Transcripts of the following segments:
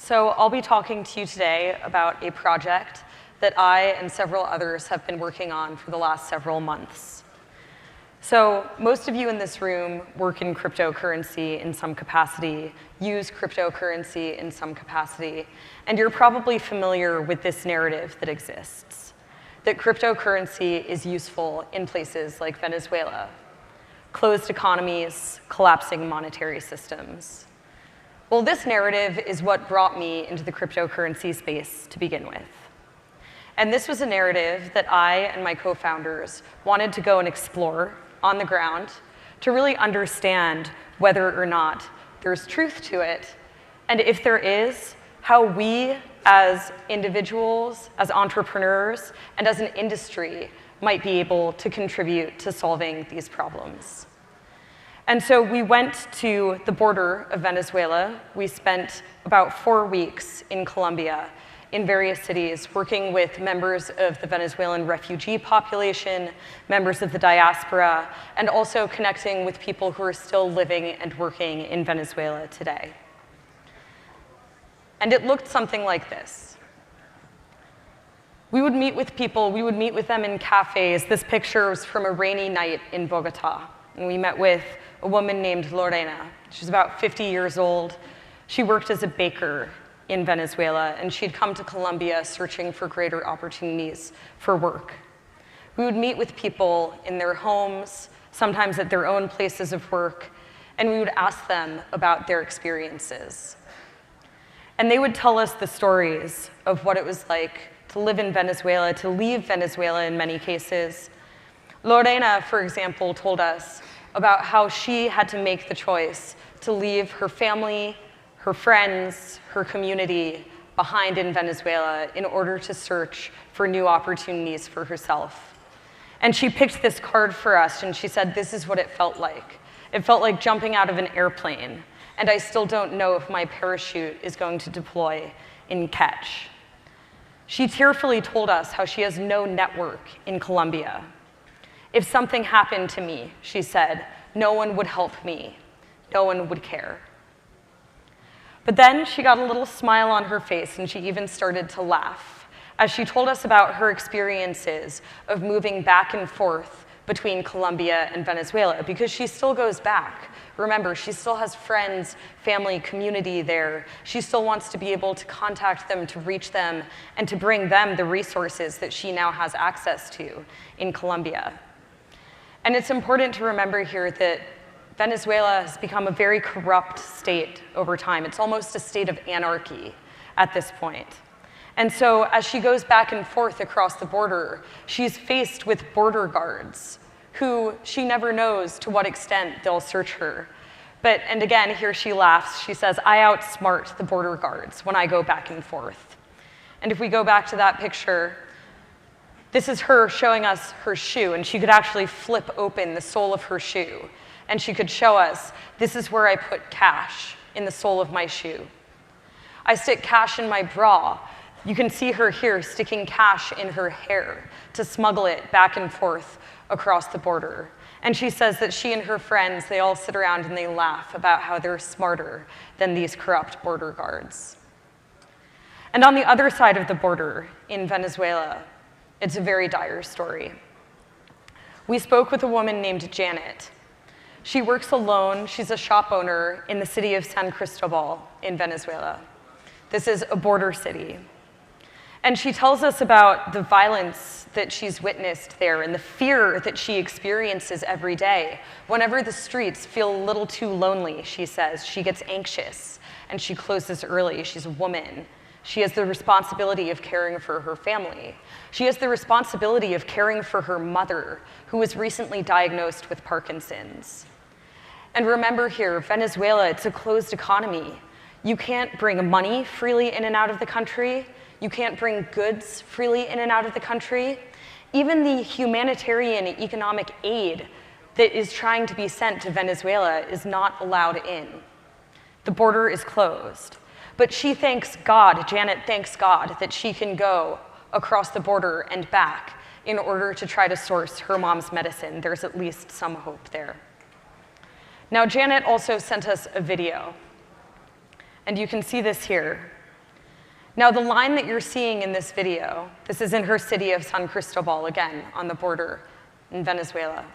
So I'll be talking to you today about a project that I and several others have been working on for the last several months. So most of you in this room work in cryptocurrency in some capacity, use cryptocurrency in some capacity, and you're probably familiar with this narrative that exists, that cryptocurrency is useful in places like Venezuela, closed economies, collapsing monetary systems. Well, this narrative is what brought me into the cryptocurrency space to begin with. And this was a narrative that I and my co-founders wanted to go and explore on the ground to really understand whether or not there's truth to it, and if there is, how we as individuals, as entrepreneurs, and as an industry might be able to contribute to solving these problems. And so we went to the border of Venezuela. We spent about 4 weeks in Colombia in various cities working with members of the Venezuelan refugee population, members of the diaspora, and also connecting with people who are still living and working in Venezuela today. And it looked something like this. We would meet with people, we would meet with them in cafes. This picture was from a rainy night in Bogota. And we met with a woman named Lorena. She's about 50 years old. She worked as a baker in Venezuela, and she'd come to Colombia searching for greater opportunities for work. We would meet with people in their homes, sometimes at their own places of work, and we would ask them about their experiences. And they would tell us the stories of what it was like to live in Venezuela, to leave Venezuela in many cases. Lorena, for example, told us about how she had to make the choice to leave her family, her friends, her community behind in Venezuela in order to search for new opportunities for herself. And she picked this card for us, and she said, this is what it felt like. It felt like jumping out of an airplane, and I still don't know if my parachute is going to deploy in catch. She tearfully told us how she has no network in Colombia. If something happened to me, she said, no one would help me. No one would care. But then she got a little smile on her face, and she even started to laugh as she told us about her experiences of moving back and forth between Colombia and Venezuela, because she still goes back. Remember, she still has friends, family, community there. She still wants to be able to contact them, to reach them, and to bring them the resources that she now has access to in Colombia. And it's important to remember here that Venezuela has become a very corrupt state over time. It's almost a state of anarchy at this point. And so as she goes back and forth across the border, she's faced with border guards who she never knows to what extent they'll search her. And again, here she laughs. She says, I outsmart the border guards when I go back and forth. And if we go back to that picture, this is her showing us her shoe, and she could actually flip open the sole of her shoe. And she could show us, this is where I put cash, in the sole of my shoe. I stick cash in my bra. You can see her here sticking cash in her hair to smuggle it back and forth across the border. And she says that she and her friends, they all sit around and they laugh about how they're smarter than these corrupt border guards. And on the other side of the border in Venezuela, it's a very dire story. We spoke with a woman named Janet. She works alone. She's a shop owner in the city of San Cristobal in Venezuela. This is a border city. And she tells us about the violence that she's witnessed there and the fear that she experiences every day. Whenever the streets feel a little too lonely, she says, she gets anxious and she closes early. She's a woman. She has the responsibility of caring for her family. She has the responsibility of caring for her mother, who was recently diagnosed with Parkinson's. And remember here, Venezuela, it's a closed economy. You can't bring money freely in and out of the country. You can't bring goods freely in and out of the country. Even the humanitarian economic aid that is trying to be sent to Venezuela is not allowed in. The border is closed. But she thanks God, Janet thanks God, that she can go across the border and back in order to try to source her mom's medicine. There's at least some hope there. Now, Janet also sent us a video. And you can see this here. Now, the line that you're seeing in this video, this is in her city of San Cristobal, again, on the border in Venezuela.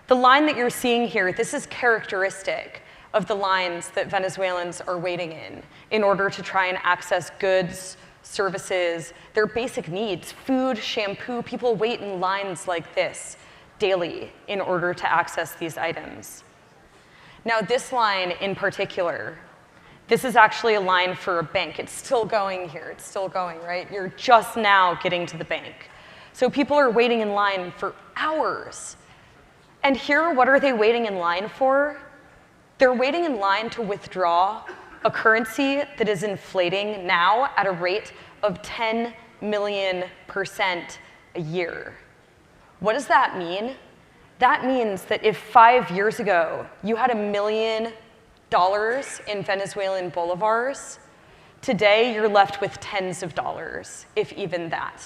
The line that you're seeing here, this is characteristic of the lines that Venezuelans are waiting in order to try and access goods, services, their basic needs, food, shampoo. People wait in lines like this daily in order to access these items. Now, this line in particular, this is actually a line for a bank. It's still going here. It's still going, right? You're just now getting to the bank. So people are waiting in line for hours. And here, what are they waiting in line for? They're waiting in line to withdraw a currency that is inflating now at a rate of 10 million% a year. What does that mean? That means that if 5 years ago you had $1 million in Venezuelan bolivars, today you're left with tens of dollars, if even that.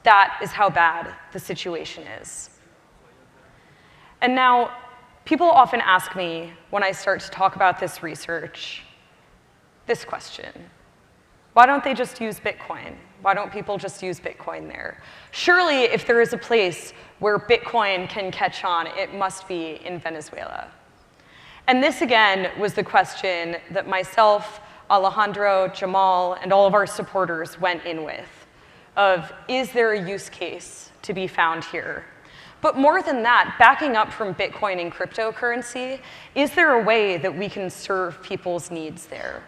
That is how bad the situation is. And now, people often ask me when I start to talk about this research, this question: why don't they just use Bitcoin? Why don't people just use Bitcoin there? Surely, if there is a place where Bitcoin can catch on, it must be in Venezuela. And this, again, was the question that myself, Alejandro, Jamal, and all of our supporters went in with, of is there a use case to be found here? But more than that, backing up from Bitcoin and cryptocurrency, is there a way that we can serve people's needs there?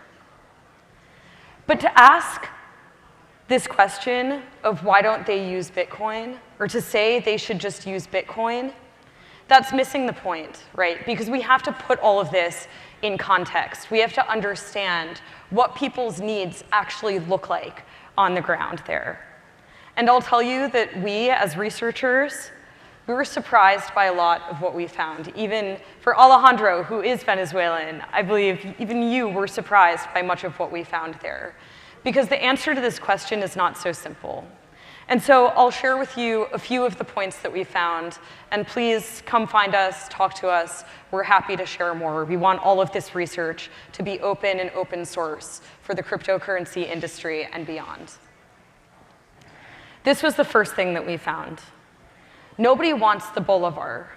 But to ask this question of why don't they use Bitcoin, or to say they should just use Bitcoin, that's missing the point, right? Because we have to put all of this in context. We have to understand what people's needs actually look like on the ground there. And I'll tell you that we, as researchers, we were surprised by a lot of what we found. Even for Alejandro, who is Venezuelan, I believe even you were surprised by much of what we found there. Because the answer to this question is not so simple. And so I'll share with you a few of the points that we found, and please come find us, talk to us. We're happy to share more. We want all of this research to be open and open source for the cryptocurrency industry and beyond. This was the first thing that we found. Nobody wants the bolivar,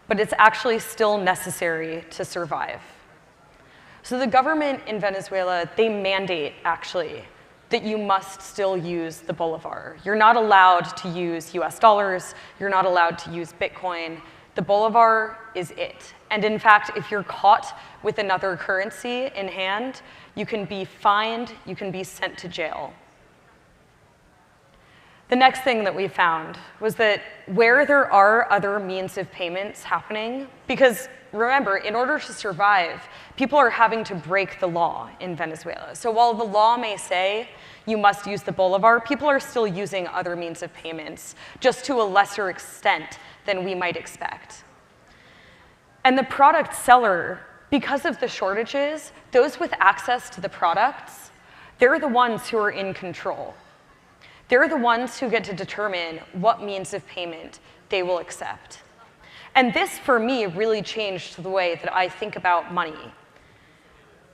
but it's actually still necessary to survive. So the government in Venezuela, they mandate, actually, that you must still use the bolivar. You're not allowed to use US dollars. You're not allowed to use Bitcoin. The bolivar is it. And in fact, if you're caught with another currency in hand, you can be fined, you can be sent to jail. The next thing that we found was that where there are other means of payments happening, because remember, in order to survive, people are having to break the law in Venezuela. So while the law may say you must use the bolivar, people are still using other means of payments, just to a lesser extent than we might expect. And the product seller, because of the shortages, those with access to the products, they're the ones who are in control. They're the ones who get to determine what means of payment they will accept. And this, for me, really changed the way that I think about money.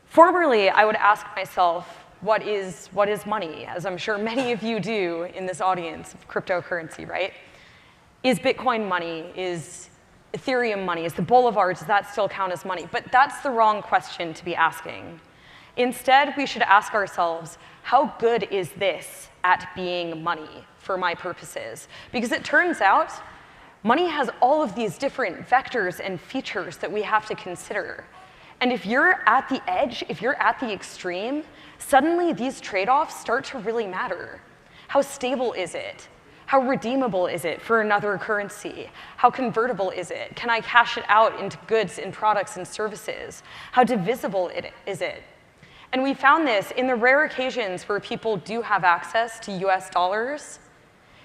Formerly, I would ask myself, what is money? As I'm sure many of you do in this audience of cryptocurrency, right? Is Bitcoin money? Is Ethereum money? Is the bolivar, does that still count as money? But that's the wrong question to be asking. Instead, we should ask ourselves, how good is this at being money for my purposes? Because it turns out, money has all of these different vectors and features that we have to consider. And if you're at the edge, if you're at the extreme, suddenly these trade-offs start to really matter. How stable is it? How redeemable is it for another currency? How convertible is it? Can I cash it out into goods and products and services? How divisible is it? And we found this in the rare occasions where people do have access to US dollars.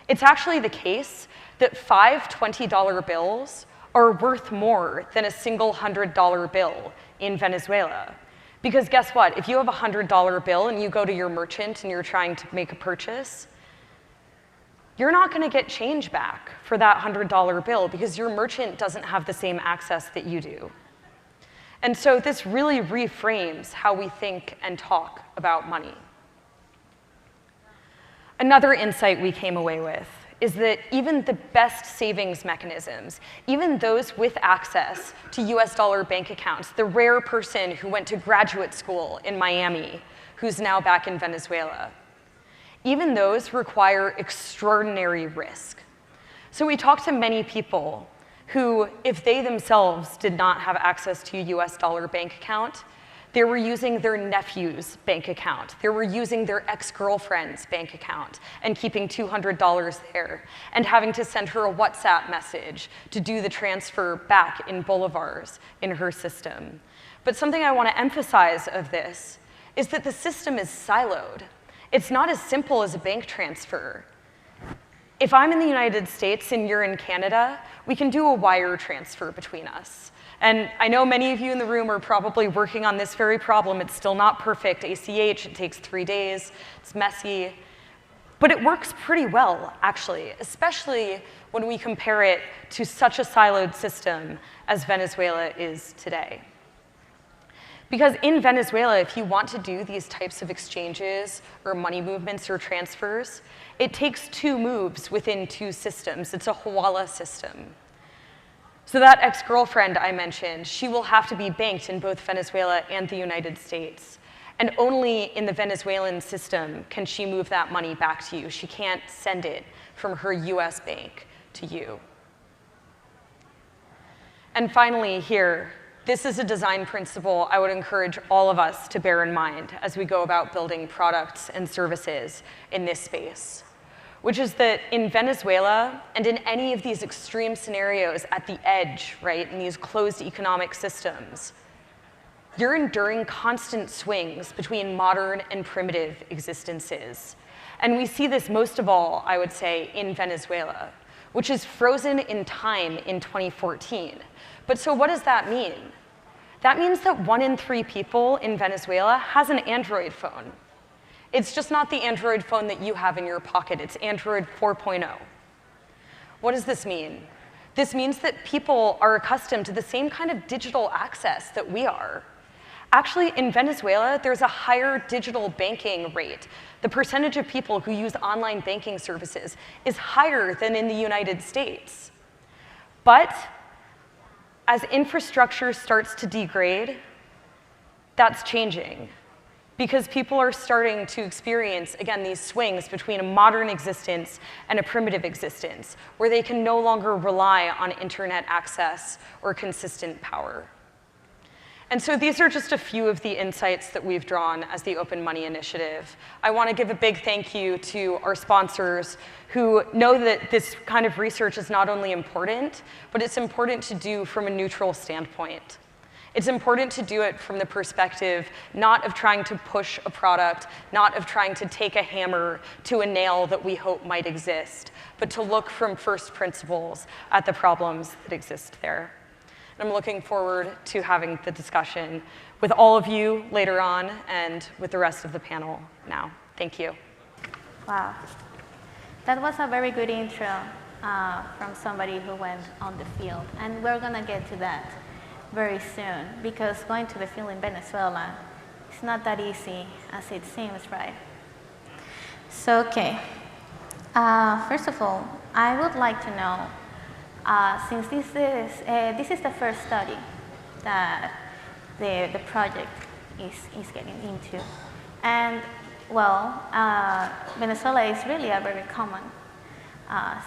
It's actually the case that 5 $20 bills are worth more than a single $100 bill in Venezuela. Because guess what? If you have a $100 bill and you go to your merchant and you're trying to make a purchase, you're not going to get change back for that $100 bill because your merchant doesn't have the same access that you do. And so this really reframes how we think and talk about money. Another insight we came away with is that even the best savings mechanisms, even those with access to US dollar bank accounts, the rare person who went to graduate school in Miami, who's now back in Venezuela, even those require extraordinary risk. So we talked to many people who, if they themselves did not have access to a US dollar bank account, they were using their nephew's bank account. They were using their ex-girlfriend's bank account and keeping $200 there and having to send her a WhatsApp message to do the transfer back in bolivars in her system. But something I want to emphasize of this is that the system is siloed. It's not as simple as a bank transfer. If I'm in the United States and you're in Canada, we can do a wire transfer between us. And I know many of you in the room are probably working on this very problem. It's still not perfect. ACH, it takes 3 days. It's messy. But it works pretty well, actually, especially when we compare it to such a siloed system as Venezuela is today. Because in Venezuela, if you want to do these types of exchanges or money movements or transfers, it takes 2 moves within 2 systems. It's a hawala system. So that ex-girlfriend I mentioned, she will have to be banked in both Venezuela and the United States. And only in the Venezuelan system can she move that money back to you. She can't send it from her US bank to you. And finally here, this is a design principle I would encourage all of us to bear in mind as we go about building products and services in this space, which is that in Venezuela and in any of these extreme scenarios at the edge, right, in these closed economic systems, you're enduring constant swings between modern and primitive existences. And we see this most of all, I would say, in Venezuela, which is frozen in time in 2014. But so what does that mean? That means that 1 in 3 people in Venezuela has an Android phone. It's just not the Android phone that you have in your pocket. It's Android 4.0. What does this mean? This means that people are accustomed to the same kind of digital access that we are. Actually, in Venezuela, there's a higher digital banking rate. The percentage of people who use online banking services is higher than in the United States. But as infrastructure starts to degrade, that's changing. Because people are starting to experience, again, these swings between a modern existence and a primitive existence, where they can no longer rely on internet access or consistent power. And so these are just a few of the insights that we've drawn as the Open Money Initiative. I want to give a big thank you to our sponsors who know that this kind of research is not only important, but it's important to do from a neutral standpoint. It's important to do it from the perspective not of trying to push a product, not of trying to take a hammer to a nail that we hope might exist, but to look from first principles at the problems that exist there. And I'm looking forward to having the discussion with all of you later on and with the rest of the panel now. Thank you. Wow. That was a very good intro from somebody who went on the field. And we're going to get to that very soon, because going to the field in Venezuela is not that easy as it seems, right? So, okay. First of all, I would like to know, since this is the first study that the project is getting into, and well, Venezuela is really a very common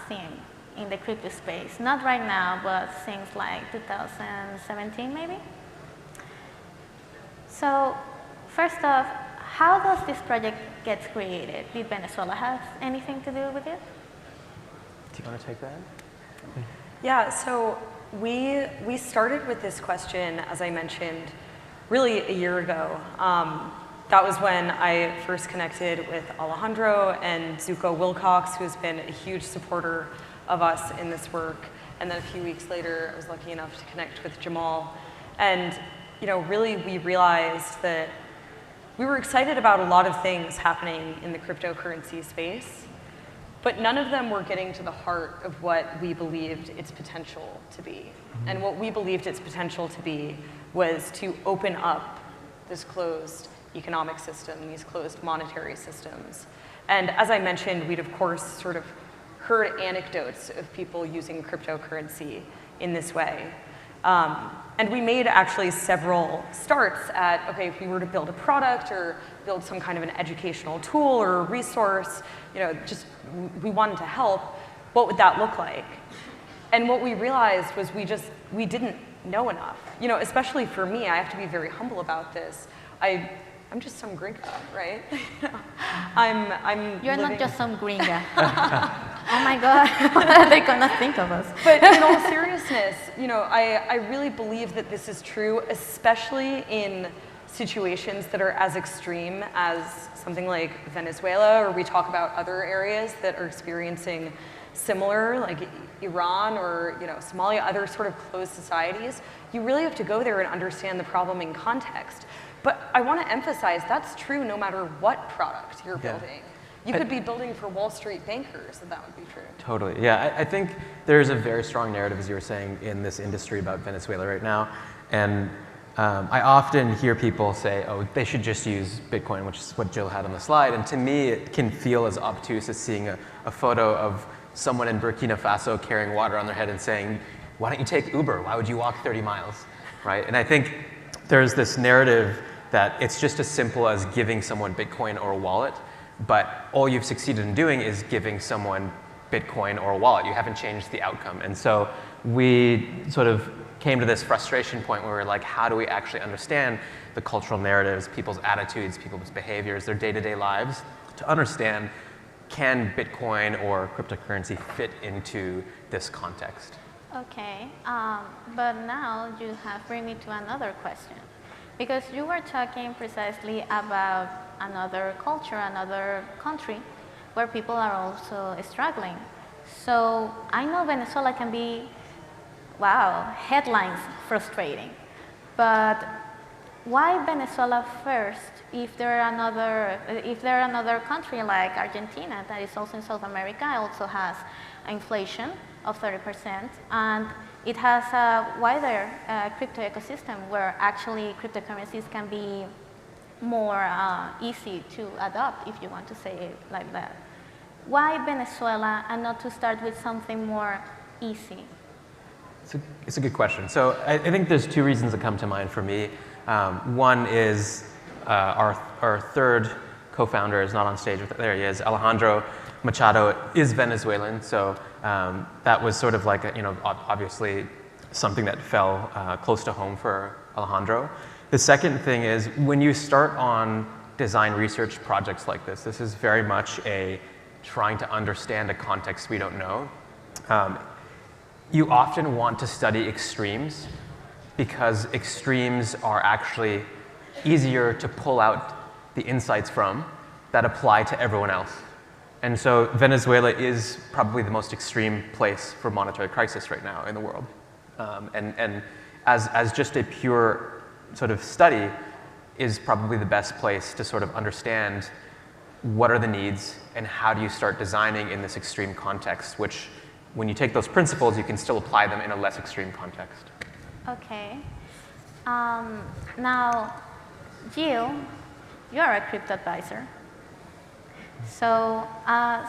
theme in the crypto space. Not right now, but since like 2017 maybe. So first off, how does this project get created? Did Venezuela have anything to do with it? Do you want to take that? Yeah, so we started with this question, as I mentioned, really a year ago. That was when I first connected with Alejandro and Zuko Wilcox, who's been a huge supporter of us in this work. And then a few weeks later, I was lucky enough to connect with Jamal. And really we realized that we were excited about a lot of things happening in the cryptocurrency space, but none of them were getting to the heart of what we believed its potential to be. And what we believed its potential to be was to open up this closed economic system, these closed monetary systems. And as I mentioned, we'd of course sort of heard anecdotes of people using cryptocurrency in this way. And we made actually several starts at, okay, if we were to build a product or build some kind of an educational tool or a resource, just we wanted to help, what would that look like? And what we realized was we didn't know enough. Especially for me, I have to be very humble about this. I'm just some gringa, right? You're not just some gringa. Oh my God, what are they gonna think of us? But in all seriousness, I really believe that this is true, especially in situations that are as extreme as something like Venezuela, or we talk about other areas that are experiencing similar, like Iran or Somalia, other sort of closed societies. You really have to go there and understand the problem in context. But I want to emphasize that's true no matter what product you're building. You could be building for Wall Street bankers, and that would be true. Totally, yeah. I think there's a very strong narrative, as you were saying, in this industry about Venezuela right now. And I often hear people say, oh, they should just use Bitcoin, which is what Jill had on the slide. And to me, it can feel as obtuse as seeing a photo of someone in Burkina Faso carrying water on their head and saying, why don't you take Uber? Why would you walk 30 miles, right? And I think there's this narrative that it's just as simple as giving someone Bitcoin or a wallet, but all you've succeeded in doing is giving someone Bitcoin or a wallet. You haven't changed the outcome. And so we sort of came to this frustration point where we're like, how do we actually understand the cultural narratives, people's attitudes, people's behaviors, their day-to-day lives, to understand, can Bitcoin or cryptocurrency fit into this context? Okay, but now you have bring me to another question. Because you were talking precisely about another culture, another country, where people are also struggling. So I know Venezuela can be, wow, headlines frustrating. But why Venezuela first if there are another country like Argentina that is also in South America, also has inflation of 30%, and it has a wider crypto ecosystem where actually cryptocurrencies can be more easy to adopt, if you want to say it like that. Why Venezuela and not to start with something more easy? It's a good question. So I think there's two reasons that come to mind for me. One is our third co-founder is not on stage, but there he is. Alejandro Machado is Venezuelan, so that was sort of like, obviously something that fell close to home for Alejandro. The second thing is when you start on design research projects like this is very much trying to understand a context we don't know. You often want to study extremes because extremes are actually easier to pull out the insights from that apply to everyone else. And so Venezuela is probably the most extreme place for monetary crisis right now in the world. And as just a pure sort of study is probably the best place to sort of understand what are the needs and how do you start designing in this extreme context, which when you take those principles, you can still apply them in a less extreme context. Okay. Now, Jill, you're a crypto advisor. So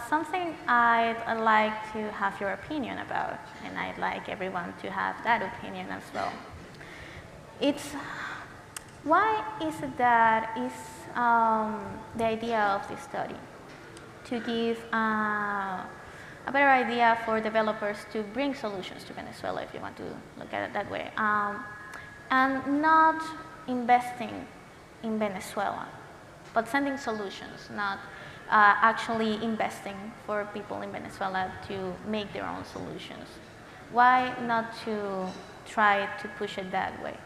something I'd like to have your opinion about, and I'd like everyone to have that opinion as well. Why is it that the idea of this study to give a better idea for developers to bring solutions to Venezuela, if you want to look at it that way, and not investing in Venezuela, but sending solutions, not actually investing for people in Venezuela to make their own solutions. Why not to try to push it that way?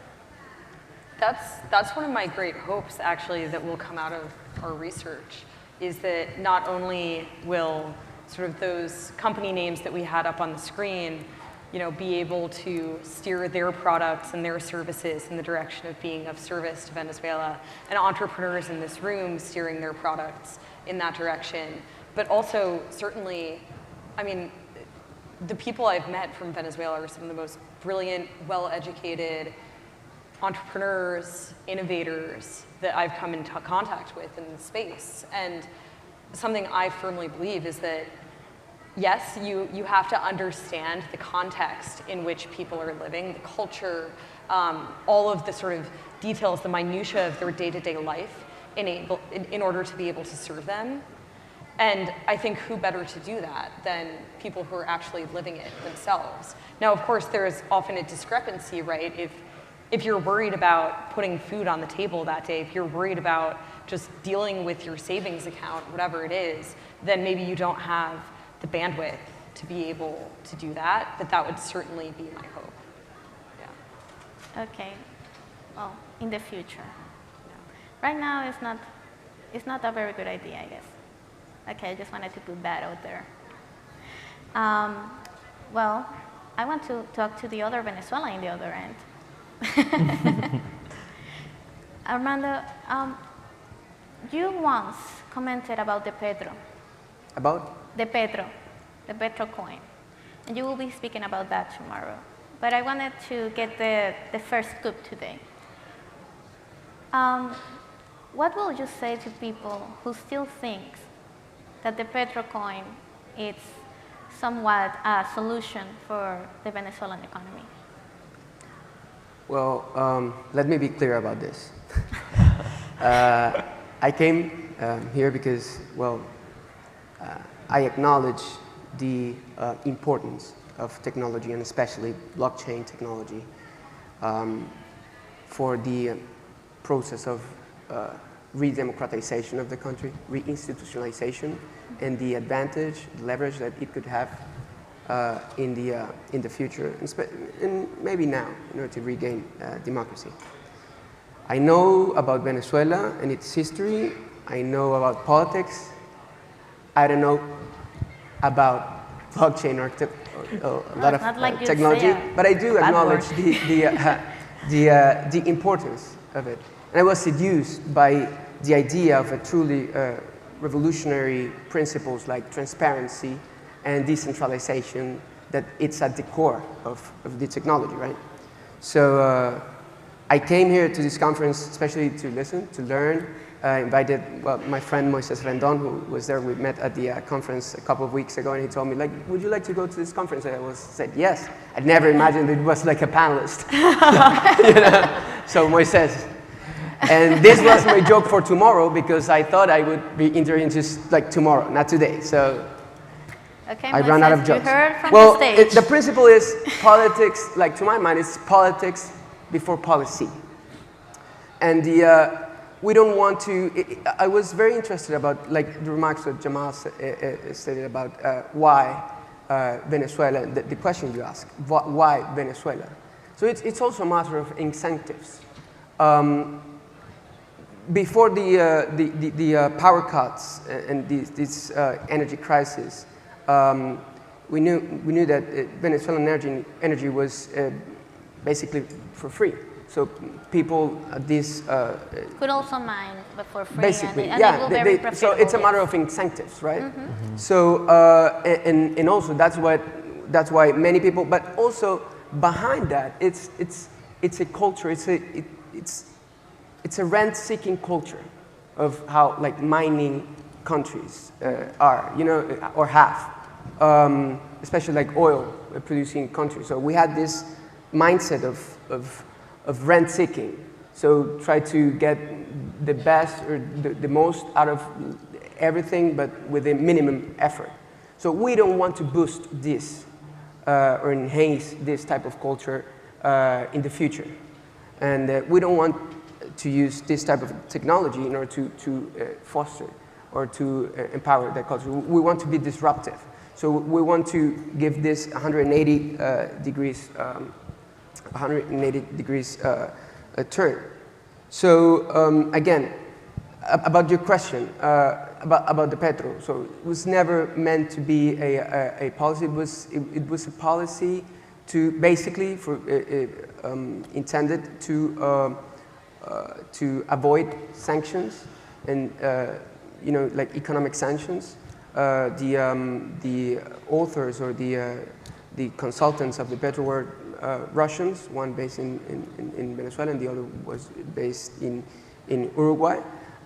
That's one of my great hopes, actually, that will come out of our research, is that not only will sort of those company names that we had up on the screen, be able to steer their products and their services in the direction of being of service to Venezuela, and entrepreneurs in this room steering their products in that direction. But also, certainly, the people I've met from Venezuela are some of the most brilliant, well-educated entrepreneurs, innovators that I've come into contact with in the space. And something I firmly believe is that, yes, you have to understand the context in which people are living, the culture, all of the sort of details, the minutiae of their day-to-day life in order to be able to serve them. And I think who better to do that than people who are actually living it themselves. Now, of course, there is often a discrepancy, right? If you're worried about putting food on the table that day, if you're worried about just dealing with your savings account, whatever it is, then maybe you don't have the bandwidth to be able to do that, but that would certainly be my hope. Yeah. Okay. Well, in the future. Yeah. Right now, it's not a very good idea, I guess. Okay, I just wanted to put that out there. Well, I want to talk to the other Venezuelan in the other end. Armando, you once commented about the Petro. About? The Petro coin. And you will be speaking about that tomorrow. But I wanted to get the first scoop today. What will you say to people who still think that the Petro coin is somewhat a solution for the Venezuelan economy? Well, let me be clear about this. I came here because, well, I acknowledge the importance of technology, and especially blockchain technology, for the process of re-democratization of the country, re-institutionalization, and the advantage, the leverage that it could have in the future, and maybe now, in order to regain democracy. I know about Venezuela and its history. I know about politics. I don't know about blockchain or a lot of technology, but I do acknowledge the importance of it. And I was seduced by the idea of a truly revolutionary principles like transparency and decentralization, that it's at the core of the technology, right? So I came here to this conference especially to listen, to learn. I invited, well, my friend Moises Rendon, who was there. We met at the conference a couple of weeks ago, and he told me, like, would you like to go to this conference? And I said yes. I'd never imagined it was like a panelist. You know? So Moises. And this was my joke for tomorrow, because I thought I would be interviewing just like tomorrow, not today. So okay, I ran out of jokes. You heard from well, the stage. The principle is politics, like to my mind, it's politics before policy. And we don't want to, I was very interested about like the remarks that Jamal stated about why Venezuela, the question you asked, why Venezuela? So it's also a matter of incentives. Before the power cuts and this energy crisis, we knew that Venezuelan energy was basically for free. So people could also mine, but for free. Basically, and yeah. it will So it's a matter of incentives, right? Mm-hmm. Mm-hmm. So and also that's why many people, but also behind that, it's a culture. It's a rent-seeking culture of how like mining countries are, you know, or have, especially like oil-producing countries. So we had this mindset of rent-seeking. So try to get the best or the most out of everything, but with a minimum effort. So we don't want to boost this or enhance this type of culture in the future, and we don't want to use this type of technology in order to foster or to empower that culture. We want to be disruptive. So we want to give this 180 degrees turn. So again, about your question about the Petro. So it was never meant to be a policy. It was a policy to basically intended to avoid sanctions and you know, like economic sanctions. The authors or the consultants of the Petro were Russians, one based in Venezuela and the other was based in Uruguay.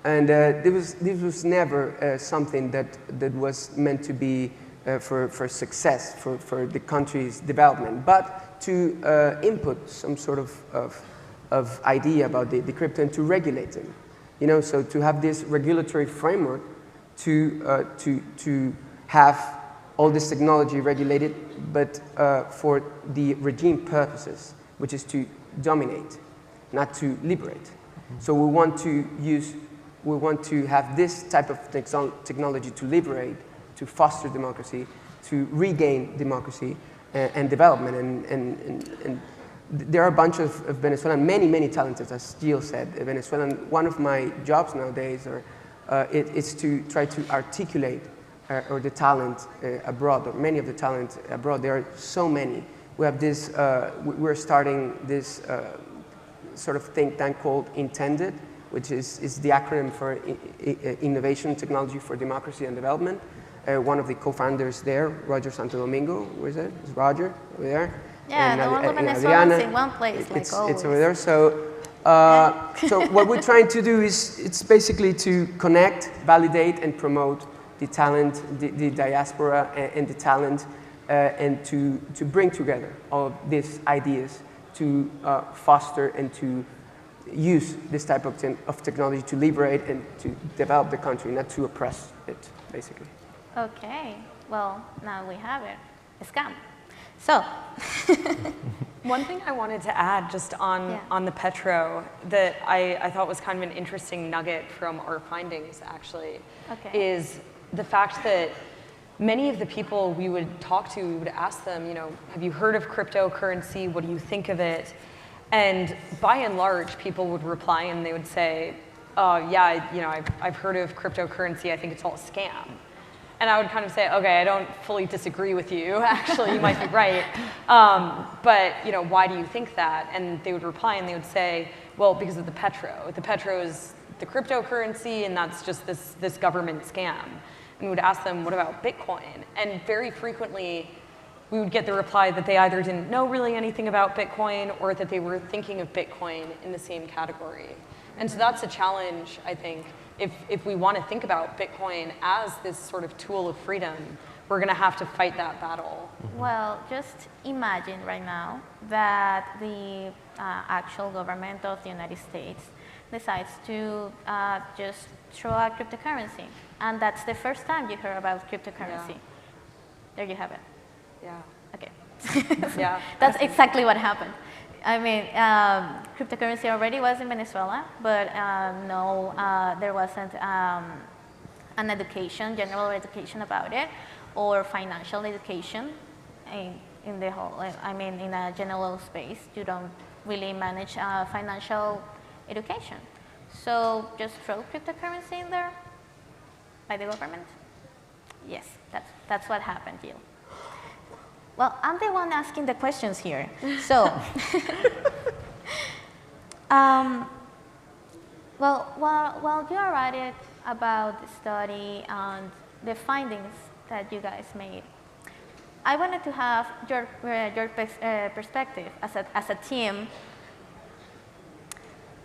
And this was never something that was meant to be for success, for the country's development, but to input some sort of idea about the crypto and to regulate them. You know, so to have this regulatory framework to have all this technology regulated, but for the regime purposes, which is to dominate, not to liberate. So we want to have this type of technology to liberate, to foster democracy, to regain democracy and development. And there are a bunch of Venezuelan, many talented, as Gilles said, Venezuelan. One of my jobs nowadays is to try to articulate or the talent abroad, or many of the talent abroad. There are so many. We have this, we're starting this sort of think tank called Intended, which is the acronym for Innovation Technology for Democracy and Development. One of the co-founders there, Roger Santo Domingo, where is it? It's Roger over there. Yeah, and the one of Venezuelans Adriana, in one place, like always. It's over there. So, so what we're trying to do is, it's basically to connect, validate, and promote the talent, the diaspora, and the talent, and to bring together all of these ideas to foster and to use this type of technology to liberate and to develop the country, not to oppress it, basically. Okay, well, now we have it. A scam. So, one thing I wanted to add just on the petro that I thought was kind of an interesting nugget from our findings, actually, is the fact that many of the people we would talk to, we would ask them, you know, have you heard of cryptocurrency? What do you think of it? And by and large, people would reply and they would say, yeah, you know, I've heard of cryptocurrency. I think it's all a scam. And I would kind of say, okay, I don't fully disagree with you. Actually, you might be right. But you know, why do you think that? And they would reply and they would say, well, because of the petro. The petro is the cryptocurrency, and that's just this government scam. And we would ask them, what about Bitcoin? And very frequently, we would get the reply that they either didn't know really anything about Bitcoin or that they were thinking of Bitcoin in the same category. And so that's a challenge, I think. If we want to think about Bitcoin as this sort of tool of freedom, we're going to have to fight that battle. Well, just imagine right now that the actual government of the United States decides to just throw out cryptocurrency. And that's the first time you hear about cryptocurrency. Yeah. There you have it. Yeah. Okay. Yeah. That's exactly what happened. I mean, cryptocurrency already was in Venezuela, but no, there wasn't an education, general education about it, or financial education in the whole, I mean, in a general space. You don't really manage financial education. So just throw cryptocurrency in there by the government? Yes, that's what happened, Gilles. Well, I'm the one asking the questions here. So, well, while you are writing about the study and the findings that you guys made, I wanted to have your perspective as a team.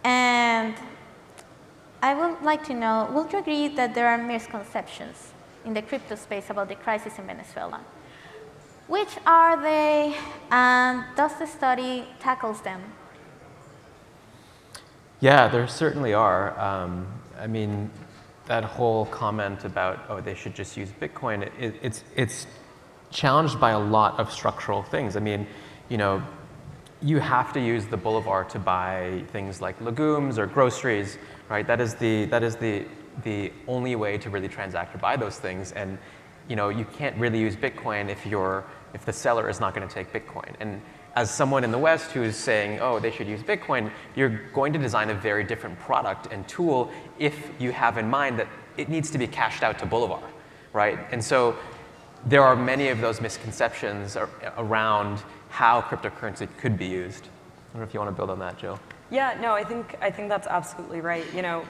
And I would like to know, would you agree that there are misconceptions in the crypto space about the crisis in Venezuela? Which are they, and does the study tackles them? Yeah, there certainly are. I mean, that whole comment about, oh, they should just use Bitcoin, it's challenged by a lot of structural things. I mean, you know, you have to use the bolivar to buy things like legumes or groceries, right? That is the only way to really transact or buy those things. And you know, you can't really use Bitcoin if the seller is not going to take Bitcoin. And as someone in the West who's saying, oh, they should use Bitcoin, you're going to design a very different product and tool if you have in mind that it needs to be cashed out to bolivar, right? And so there are many of those misconceptions around how cryptocurrency could be used. I don't know if you want to build on that, Jill. Yeah, no, I think that's absolutely right. You know,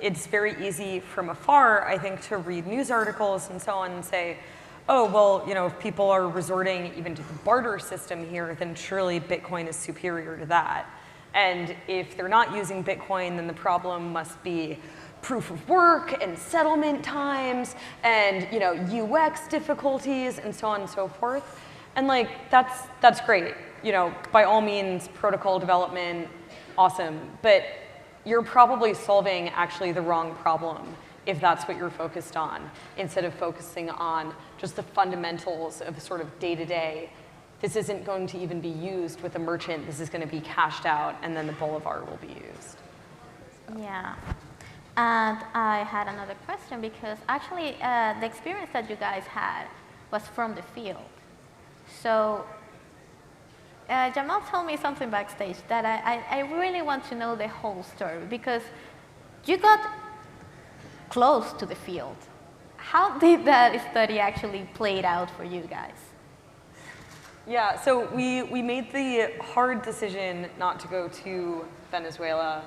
it's very easy from afar, I think, to read news articles and so on and say, oh, well, if people are resorting even to the barter system here, then surely Bitcoin is superior to that. And if they're not using Bitcoin, then the problem must be proof of work and settlement times and UX difficulties and so on and so forth. And that's great. By all means, protocol development, awesome. But you're probably solving actually the wrong problem if that's what you're focused on, instead of focusing on just the fundamentals of sort of day-to-day. This isn't going to even be used with a merchant. This is going to be cashed out, and then the bolivar will be used. Yeah. And I had another question because actually the experience that you guys had was from the field. So Jamal told me something backstage that I really want to know the whole story, because you got close to the field. How did that study actually play out for you guys? Yeah, so we made the hard decision not to go to Venezuela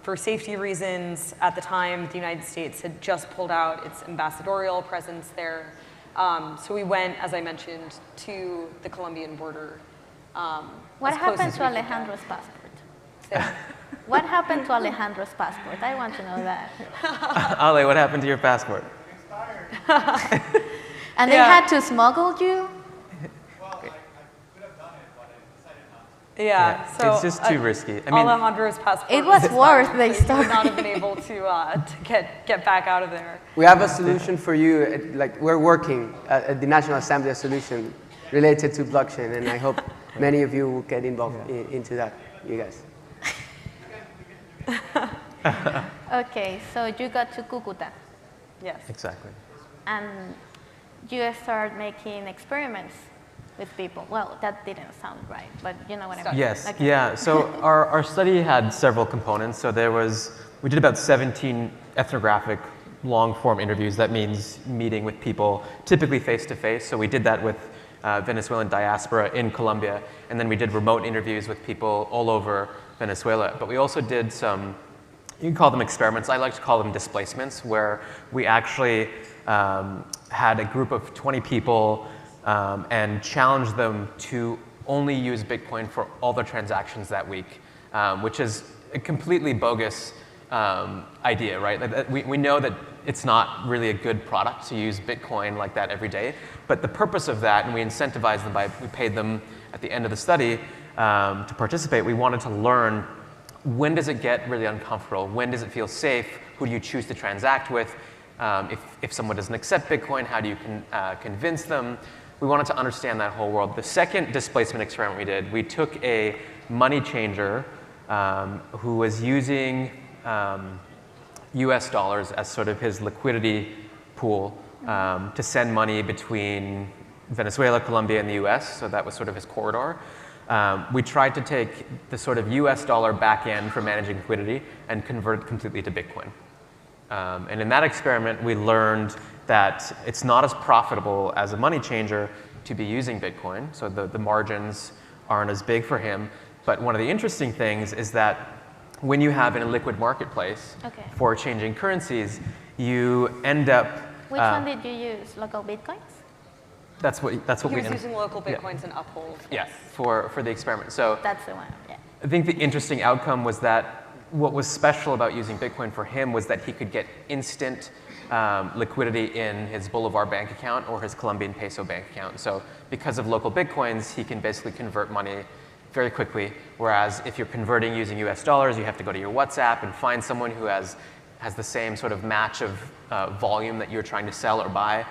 for safety reasons. At the time, the United States had just pulled out its ambassadorial presence there. So we went, as I mentioned, to the Colombian border. What happened to Alejandro's passport? What happened to Alejandro's passport? I want to know that. Ale, what happened to your passport? Expired. And they had to smuggle you? Well, I could have done it, but I decided not to. Yeah, so it's just too risky. I mean, Alejandro's passport. It was worth the He would story. not have been able to get back out of there. We have a solution for you. We're working at the National Assembly, a solution related to blockchain, and I hope many of you will get involved into that, you guys. Okay, so you got to Cucuta. Yes. exactly. And you start making experiments with people. Well, that didn't sound right, but you know what I mean. Yes, Okay. yeah. So our study had several components. So we did about 17 ethnographic long-form interviews. That means meeting with people, typically face-to-face. So we did that with Venezuelan diaspora in Colombia, and then we did remote interviews with people all over Venezuela. But we also did some, you can call them experiments. I like to call them displacements, where we actually had a group of 20 people and challenged them to only use Bitcoin for all their transactions that week, which is a completely bogus idea, right? We know that it's not really a good product to use Bitcoin like that every day, but the purpose of that, and we incentivized them we paid them at the end of the study to participate. We wanted to learn, when does it get really uncomfortable? When does it feel safe? Who do you choose to transact with? If someone doesn't accept Bitcoin, how do you convince them? We wanted to understand that whole world. The second displacement experiment we did, we took a money changer who was using US dollars as sort of his liquidity pool to send money between Venezuela, Colombia, and the US, so that was sort of his corridor. We tried to take the sort of US dollar back end for managing liquidity and convert it completely to Bitcoin. And in that experiment, we learned that it's not as profitable as a money changer to be using Bitcoin, so the margins aren't as big for him. But one of the interesting things is that when you have an illiquid marketplace for changing currencies, you end up... Which one did you use? Local Bitcoins? That's what He we... was using local Bitcoins and Uphold. Yeah, for the experiment. So That's the one, yeah. I think the interesting outcome was that what was special about using Bitcoin for him was that he could get instant liquidity in his Bolivar bank account or his Colombian peso bank account. So because of local Bitcoins, he can basically convert money very quickly. Whereas if you're converting using US dollars, you have to go to your WhatsApp and find someone who has the same sort of match of volume that you're trying to sell or buy.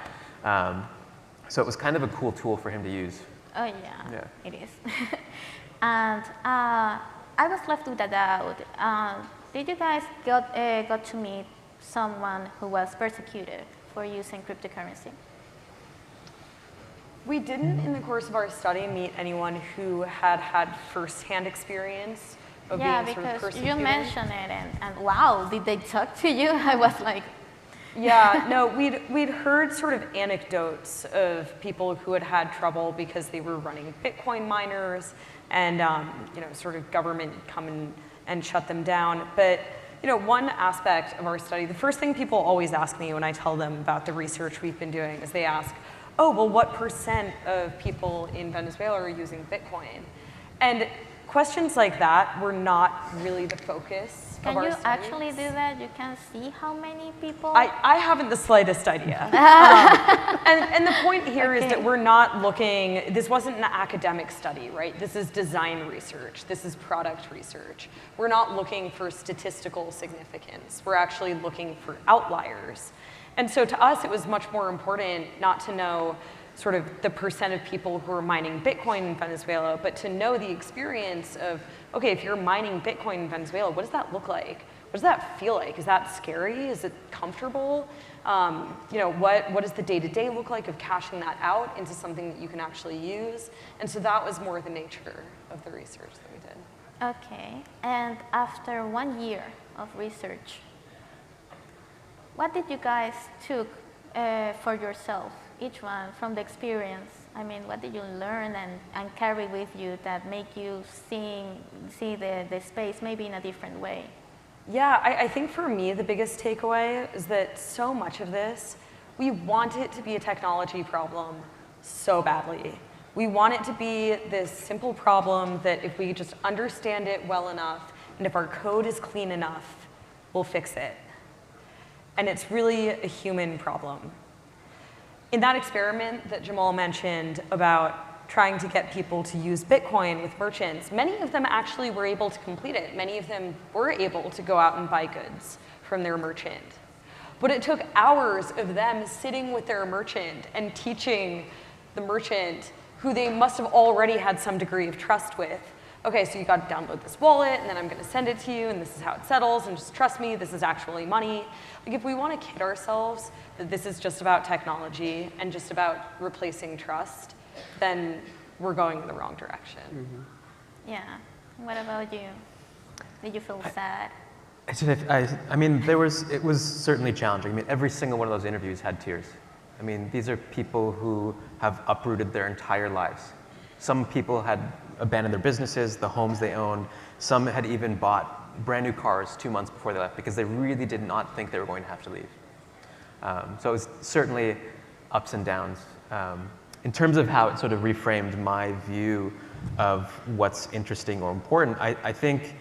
So it was kind of a cool tool for him to use. Oh, yeah. It is. And I was left with a doubt. Did you guys got to meet someone who was persecuted for using cryptocurrency? We didn't, in the course of our study, meet anyone who had firsthand experience of being sort of because persecuted. you mentioned it, and wow, did they talk to you? I was like... Yeah, no, we'd heard sort of anecdotes of people who had had trouble because they were running Bitcoin miners and, sort of government come and shut them down. But one aspect of our study, the first thing people always ask me when I tell them about the research we've been doing is they ask, oh, well, what % of people in Venezuela are using Bitcoin? And questions like that were not really the focus of our Can you studies. actually do that? You can see how many people? I haven't the slightest idea. And the point here is that we're not looking, this wasn't an academic study, right? This is design research. This is product research. We're not looking for statistical significance. We're actually looking for outliers. And so to us, it was much more important not to know sort of the % of people who are mining Bitcoin in Venezuela, but to know the experience of, okay, if you're mining Bitcoin in Venezuela, what does that look like? What does that feel like? Is that scary? Is it comfortable? What does the day-to-day look like of cashing that out into something that you can actually use? And so that was more the nature of the research that we did. Okay, and after 1 year of research, what did you guys took for yourself, each one, from the experience? I mean, what did you learn and carry with you that make you see the space maybe in a different way? Yeah, I think for me, the biggest takeaway is that so much of this, we want it to be a technology problem so badly. We want it to be this simple problem that if we just understand it well enough, and if our code is clean enough, we'll fix it. And it's really a human problem. In that experiment that Jamal mentioned about trying to get people to use Bitcoin with merchants, many of them actually were able to complete it. Many of them were able to go out and buy goods from their merchant. But it took hours of them sitting with their merchant and teaching the merchant, who they must have already had some degree of trust with, okay, so you got to download this wallet, and then I'm going to send it to you, and this is how it settles, and just trust me, this is actually money. Like, if we want to kid ourselves that this is just about technology and just about replacing trust, then we're going in the wrong direction. Mm-hmm. Yeah. What about you? Did you feel sad? I mean, it was certainly challenging. I mean, every single one of those interviews had tears. I mean, these are people who have uprooted their entire lives. Some people had abandoned their businesses, the homes they owned. Some had even bought brand new cars 2 months before they left because they really did not think they were going to have to leave. So it was certainly ups and downs. In terms of how it sort of reframed my view of what's interesting or important, I think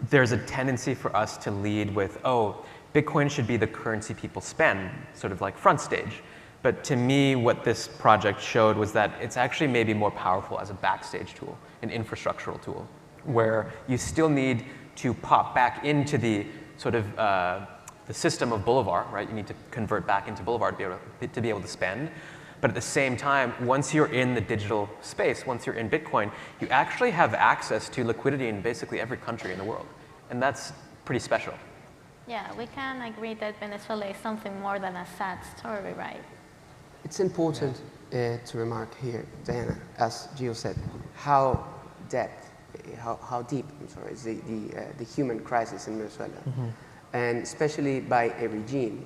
there's a tendency for us to lead with, oh, Bitcoin should be the currency people spend, sort of like front stage. But to me, what this project showed was that it's actually maybe more powerful as a backstage tool, an infrastructural tool, where you still need to pop back into the sort of the system of Bolivar, right? You need to convert back into Bolivar to be able to spend. But at the same time, once you're in the digital space, once you're in Bitcoin, you actually have access to liquidity in basically every country in the world. And that's pretty special. Yeah, we can agree that Venezuela is something more than a sad story, right? It's important to remark here, Diana, as Gio said, how deep is the human crisis in Venezuela. Mm-hmm. And especially by a regime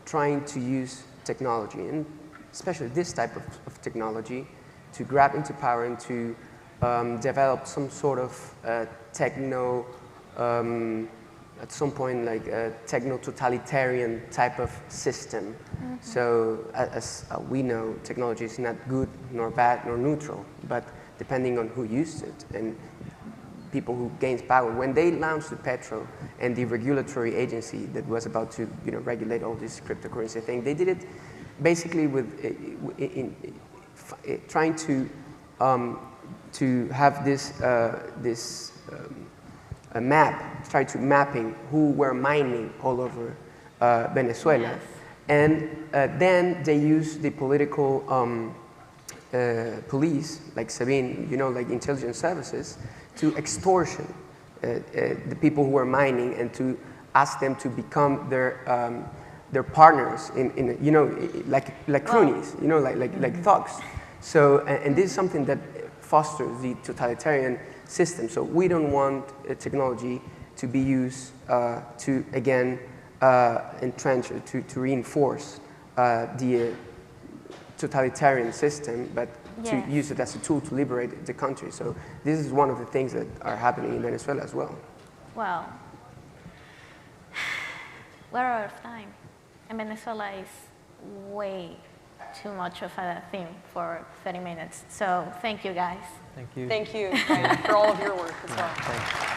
trying to use technology, and especially this type of technology, to grab into power and to develop some sort of at some point, like a techno-totalitarian type of system. Mm-hmm. So as we know, technology is not good, nor bad, nor neutral, but depending on who used it and people who gains power. When they launched the Petro and the regulatory agency that was about to regulate all this cryptocurrency thing, they did it basically with trying to have this a map, try to mapping who were mining all over Venezuela. Yes. And then they use the political police, like Sabine, like intelligence services, to extortion the people who were mining and to ask them to become their partners in like cronies, like thugs. So, and this is something that fosters the totalitarian system. So we don't want technology to be used to, again, entrench or to reinforce the totalitarian system, but to use it as a tool to liberate the country. So this is one of the things that are happening in Venezuela as well. Well, we're out of time. And Venezuela is way too much of a theme for 30 minutes. So thank you, guys. Thank you. Thank you, Brian, for all of your work as well. Thanks.